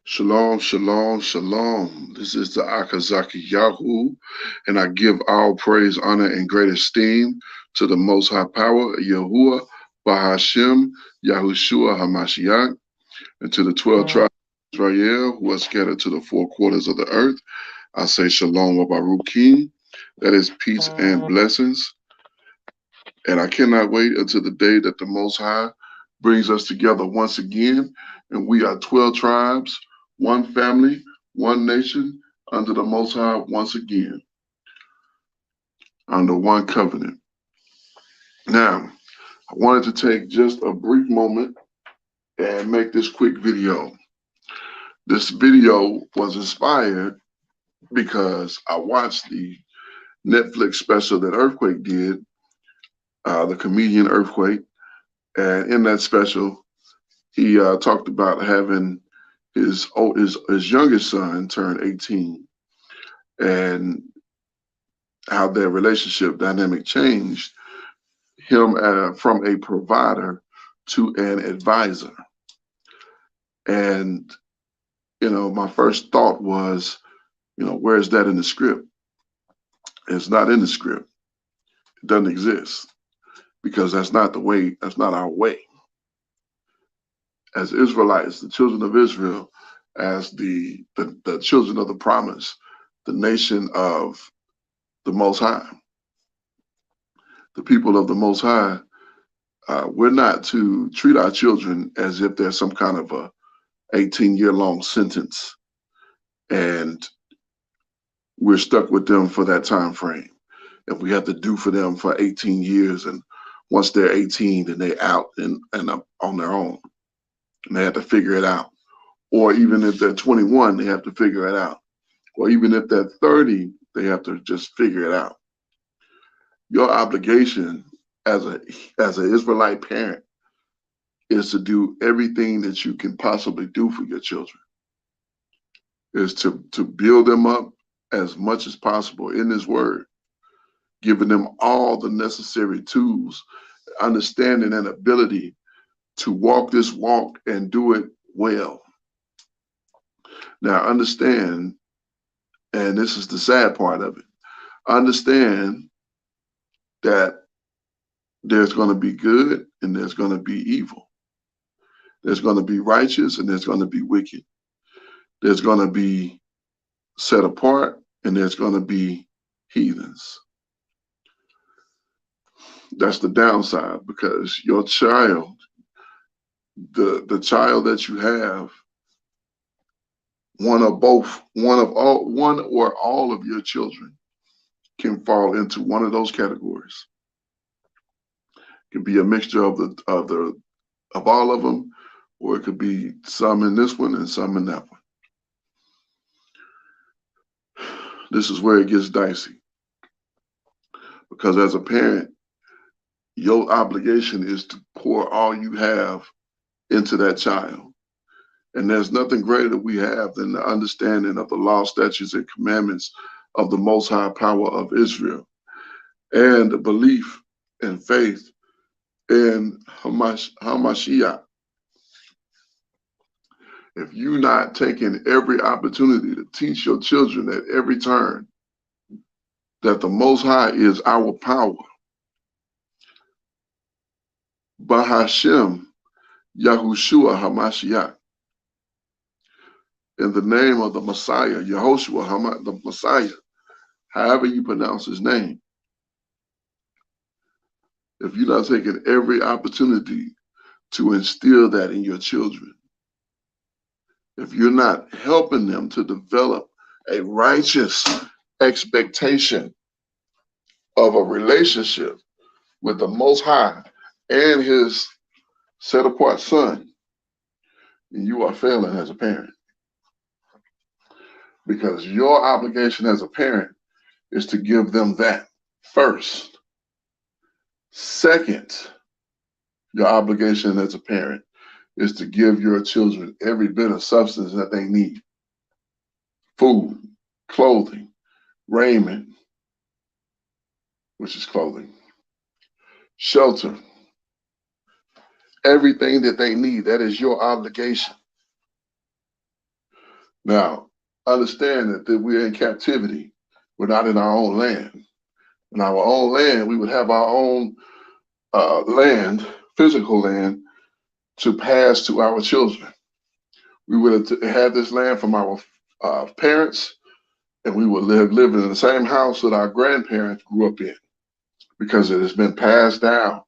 Shalom, shalom, shalom. This is the Akazaki Yahoo, and I give all praise, honor, and great esteem to the Most High Power, Yahuwah, Bahashem, Yahushua Hamashiach, and to the 12 tribes of Israel who are scattered to the four quarters of the earth. I say shalom wa baruch, that is peace and blessings. And I cannot wait until the day that the Most High brings us together once again. And we are 12 tribes, one family, one nation, under the Most High once again, under one covenant. Now, I wanted to take just a brief moment and make this quick video. This video was inspired because I watched the Netflix special that Earthquake did, the comedian Earthquake. And in that special, he talked about having his youngest son turn 18 and how their relationship dynamic changed him from a provider to an advisor. And, my first thought was, where is that in the script? It's not in the script. It doesn't exist because that's not our way. As Israelites, the children of Israel, as the children of the promise, the nation of the Most High, the people of the Most High, we're not to treat our children as if they're some kind of a 18-year-long sentence and we're stuck with them for that time frame. If we have to do for them for 18 years, and once they're 18, then they're out and on their own, and they have to figure it out. Or even if they're 21, they have to figure it out. Or even if they're 30, they have to just figure it out. Your obligation as an Israelite parent is to do everything that you can possibly do for your children. Is to build them up as much as possible in this word, giving them all the necessary tools, understanding and ability to walk this walk and do it well. Now understand, and this is the sad part of it, understand that there's going to be good and there's going to be evil. There's going to be righteous and there's going to be wicked. There's going to be set apart and there's going to be heathens. That's the downside, because your child, the child that you have, one or all of your children can fall into one of those categories. It can be a mixture of all of them, or it could be some in this one and some in that one. This is where it gets dicey, because as a parent, your obligation is to pour all you have into that child. And there's nothing greater we have than the understanding of the law, statutes, and commandments of the Most High Power of Israel, and the belief and faith in Hamashiach. If you're not taking every opportunity to teach your children at every turn that the Most High is our power, Bahashem, Yahushua Hamashiach, in the name of the Messiah, Yehoshua, the Messiah, however you pronounce his name. If you're not taking every opportunity to instill that in your children, if you're not helping them to develop a righteous expectation of a relationship with the Most High and his set apart son, then you are failing as a parent. Because your obligation as a parent is to give them that first. Second, your obligation as a parent is to give your children every bit of substance that they need. Food, clothing, raiment, which is clothing, shelter, everything that they need. That is your obligation. Now, understand that we're in captivity. We're not in our own land. In our own land, we would have our own land, physical land, to pass to our children. We would have had this land from our parents, and we would live in the same house that our grandparents grew up in, because it has been passed down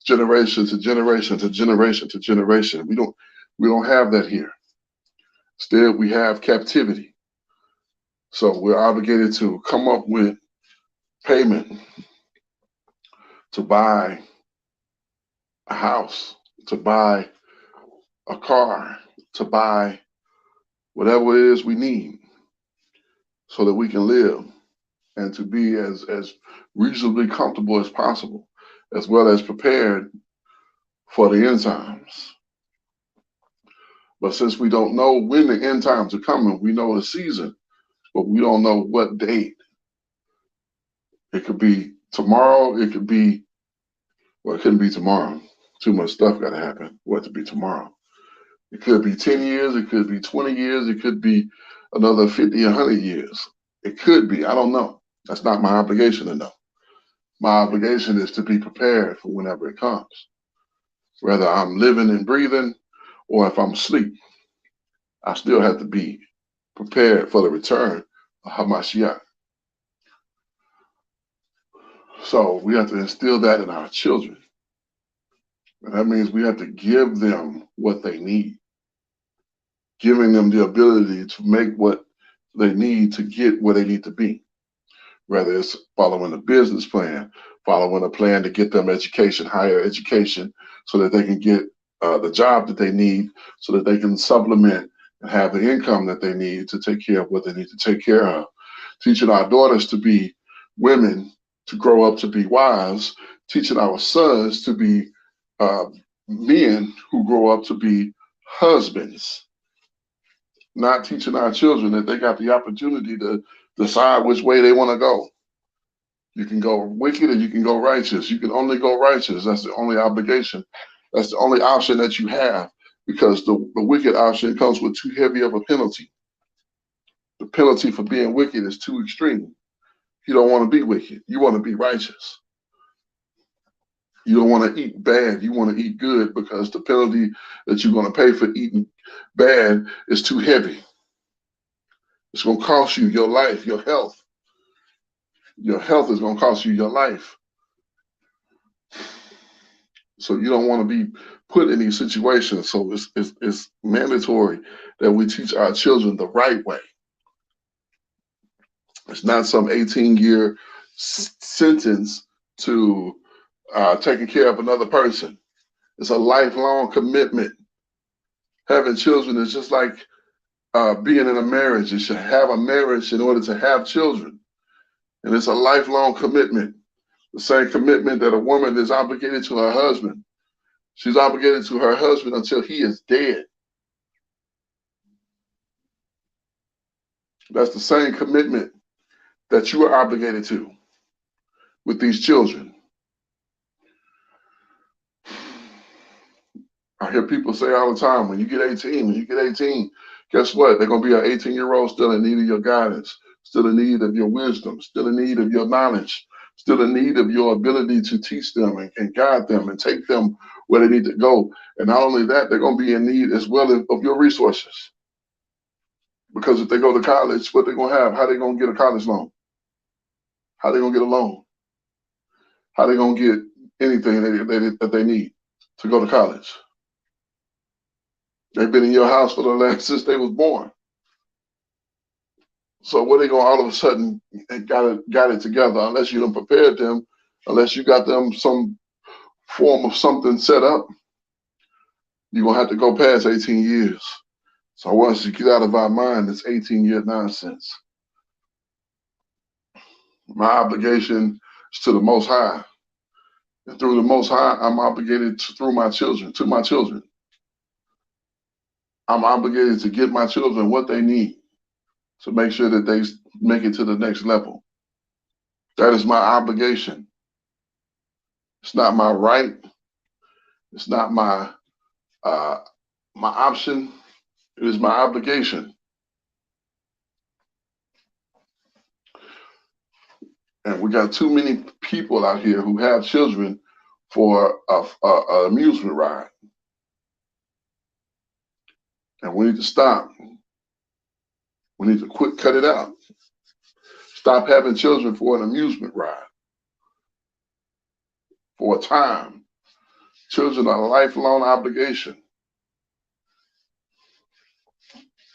generation to generation to generation to generation. We don't have that here. Instead, we have captivity. So we're obligated to come up with payment to buy a house, to buy a car, to buy whatever it is we need so that we can live and to be as reasonably comfortable as possible, as well as prepared for the end times. But since we don't know when the end times are coming, we know the season, but we don't know what date. It could be tomorrow, it could be, well, it couldn't be tomorrow. Too much stuff got to happen for it to be tomorrow. It could be 10 years, it could be 20 years, it could be another 50, 100 years. It could be, I don't know. That's not my obligation to know. My obligation is to be prepared for whenever it comes. Whether I'm living and breathing or if I'm asleep, I still have to be prepared for the return of Hamashiach. So we have to instill that in our children. And that means we have to give them what they need, giving them the ability to make what they need to get where they need to be. Whether it's following a business plan, following a plan to get them education, higher education, so that they can get the job that they need, so that they can supplement and have the income that they need to take care of what they need to take care of. Teaching our daughters to be women, to grow up to be wives, teaching our sons to be men who grow up to be husbands. Not teaching our children that they got the opportunity to decide which way they want to go. You can go wicked or you can go righteous. You can only go righteous. That's the only obligation. That's the only option that you have, because the wicked option comes with too heavy of a penalty. The penalty for being wicked is too extreme. You don't want to be wicked. You want to be righteous. You don't want to eat bad. You want to eat good, because the penalty that you're going to pay for eating bad is too heavy. It's going to cost you your life, your health. Your health is going to cost you your life. So you don't want to be put in these situations. So it's mandatory that we teach our children the right way. It's not some 18-year sentence to taking care of another person. It's a lifelong commitment. Having children is just like being in a marriage. You should have a marriage in order to have children. And it's a lifelong commitment. The same commitment that a woman is obligated to her husband. She's obligated to her husband until he is dead. That's the same commitment that you are obligated to with these children. I hear people say all the time, when you get 18, guess what? They're going to be an 18-year-old still in need of your guidance, still in need of your wisdom, still in need of your knowledge, still in need of your ability to teach them and guide them and take them where they need to go. And not only that, they're going to be in need as well of your resources. Because if they go to college, what they're going to have? How are they going to get a college loan? How are they going to get a loan? How are they going to get anything that they need to go to college? They've been in your house for the last since they was born. So what are they going to all of a sudden got it together, unless you done prepared them, unless you got them some form of something set up? You're going to have to go past 18 years. So I want us to get out of our mind this 18-year nonsense. My obligation is to the Most High. And through the Most High, I'm obligated to my children. I'm obligated to give my children what they need to make sure that they make it to the next level. That is my obligation. It's not my right. It's not my option. It is my obligation. And we got too many people out here who have children for an amusement ride. And we need to stop. We need to cut it out. Stop having children for an amusement ride, for a time. Children are a lifelong obligation.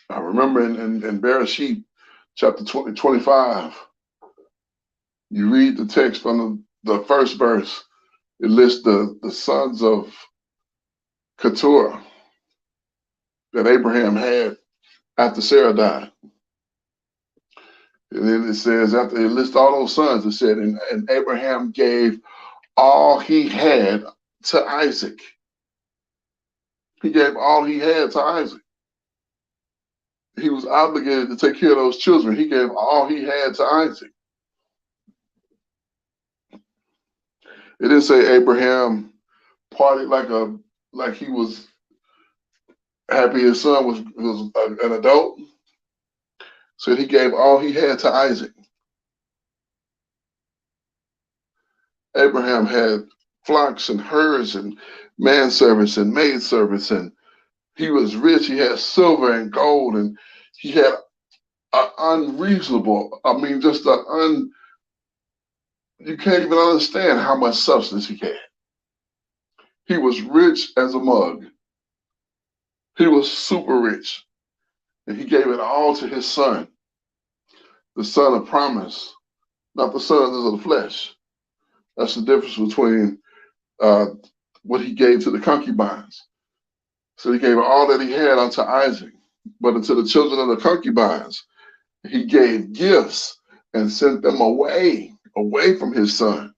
I remember in Bereshit, chapter 25, you read the text from the first verse. It lists the sons of Keturah that Abraham had after Sarah died. And then it says, after it lists all those sons, it said, and Abraham gave all he had to Isaac. He gave all he had to Isaac. He was obligated to take care of those children. He gave all he had to Isaac. It didn't say Abraham partied like he was happy his son was an adult. So he gave all he had to Isaac. Abraham had flocks and herds and manservants and maidservants, and he was rich. He had silver and gold, and he had an unreasonable, you can't even understand how much substance he had. He was rich as a mug. He was super rich. And he gave it all to his son, the son of promise, not the sons of the flesh. That's the difference between what he gave to the concubines. So he gave all that he had unto Isaac, but unto the children of the concubines, he gave gifts and sent them away from his son.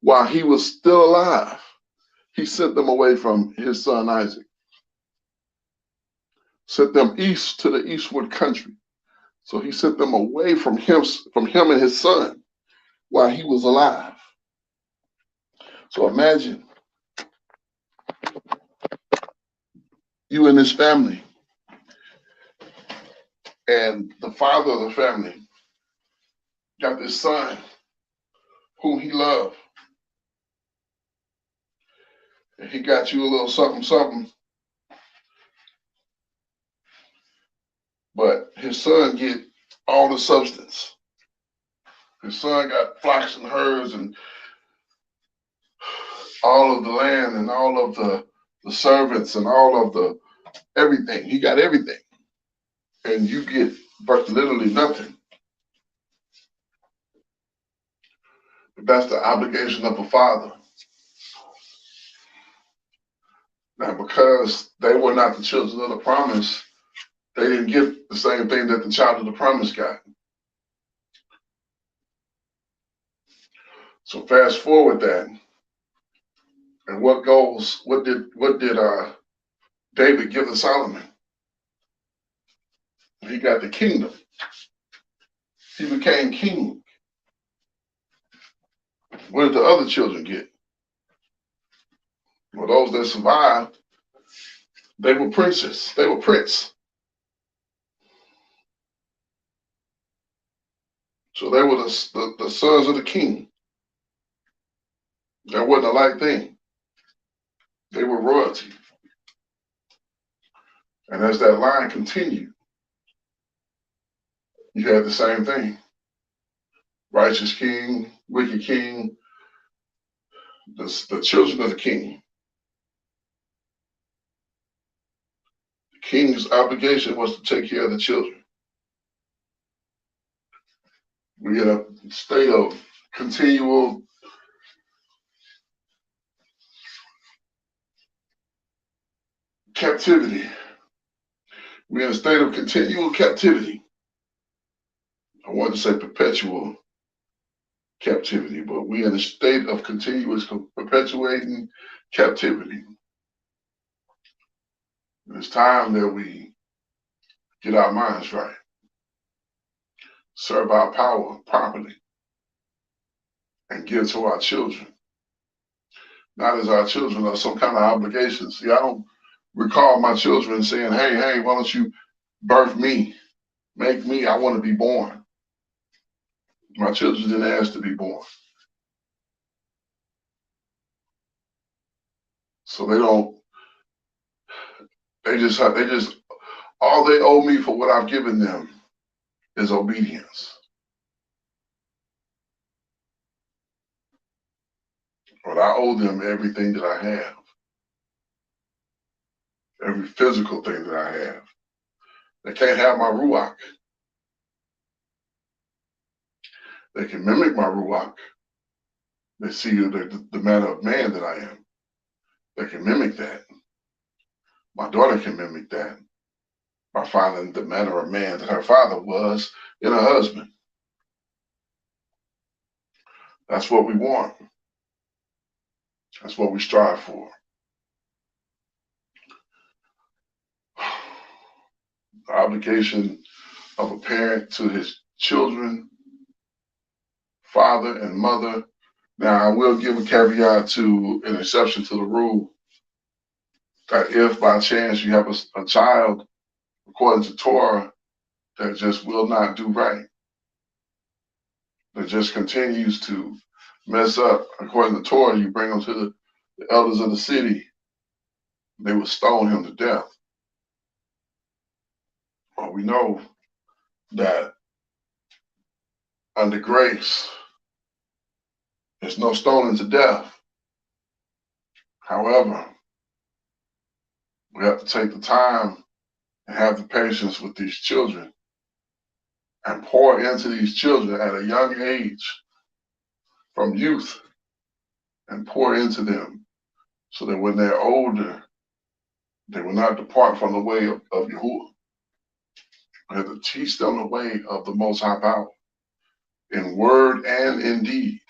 While he was still alive, he sent them away from his son Isaac. Sent them east to the eastward country. So he sent them away from him and his son while he was alive. So imagine you and this family, and the father of the family got this son whom he loved. And he got you a little something, something. But his son get all the substance. His son got flocks and herds and all of the land and all of the servants and all of the everything. He got everything. And you get literally nothing. But that's the obligation of a father. Now, because they were not the children of the promise, they didn't get the same thing that the child of the promise got. So fast forward that, and what did David give to Solomon? He got the kingdom. He became king. What did the other children get? Well, those that survived, they were princes. They were prince. So they were the sons of the king. That wasn't a light thing. They were royalty. And as that line continued, you had the same thing. Righteous king, wicked king, the children of the king. The king's obligation was to take care of the children. We in a state of continual captivity. We're in a state of continual captivity. I want to say perpetual captivity, but we're in a state of continuous perpetuating captivity. It's time that we get our minds right, serve our power properly, and give to our children. Not as our children are some kind of obligation. See, I don't recall my children saying, hey, why don't you birth me? Make me, I want to be born. My children didn't ask to be born. So they just, all they owe me for what I've given them is obedience. But I owe them everything that I have, every physical thing that I have. They can't have my ruach. They can mimic my ruach. They see the manner of man that I am. They can mimic that. My daughter can mimic that by finding the manner of man that her father was in a husband. That's what we want. That's what we strive for. The obligation of a parent to his children, father and mother. Now, I will give a caveat to an exception to the rule that if by chance you have a child, according to Torah, that just will not do right, that just continues to mess up, according to Torah, you bring them to the elders of the city, they will stone him to death. Well, we know that under grace, there's no stoning to death. However, we have to take the time and have the patience with these children and pour into these children at a young age, from youth, and pour into them so that when they're older, they will not depart from the way of Yahuwah. We have to teach them the way of the Most High Power in word and in deed.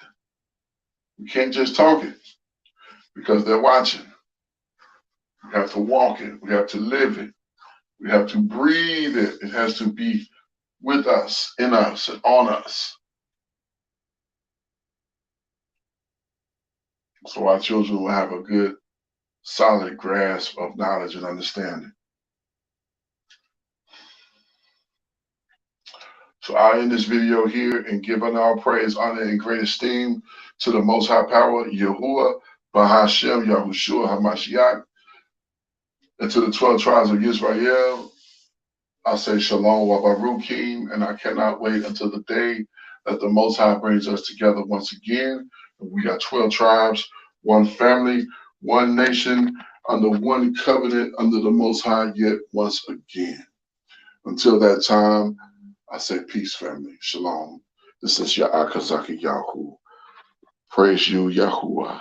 We can't just talk it because they're watching. We have to walk it. We have to live it. We have to breathe it. It has to be with us, in us, and on us. So our children will have a good, solid grasp of knowledge and understanding. So I end this video here and give all praise, honor, and great esteem to the Most High Power, Yahuwah, Bahashem, Yahushua, HaMashiach, and to the 12 tribes of Israel. I say Shalom Wabarukim, and I cannot wait until the day that the Most High brings us together once again. We got 12 tribes, one family, one nation, under one covenant, under the Most High, yet once again. Until that time, I say peace, family. Shalom. This is Ya'akazaki Yahu. Praise you, Yahuwah.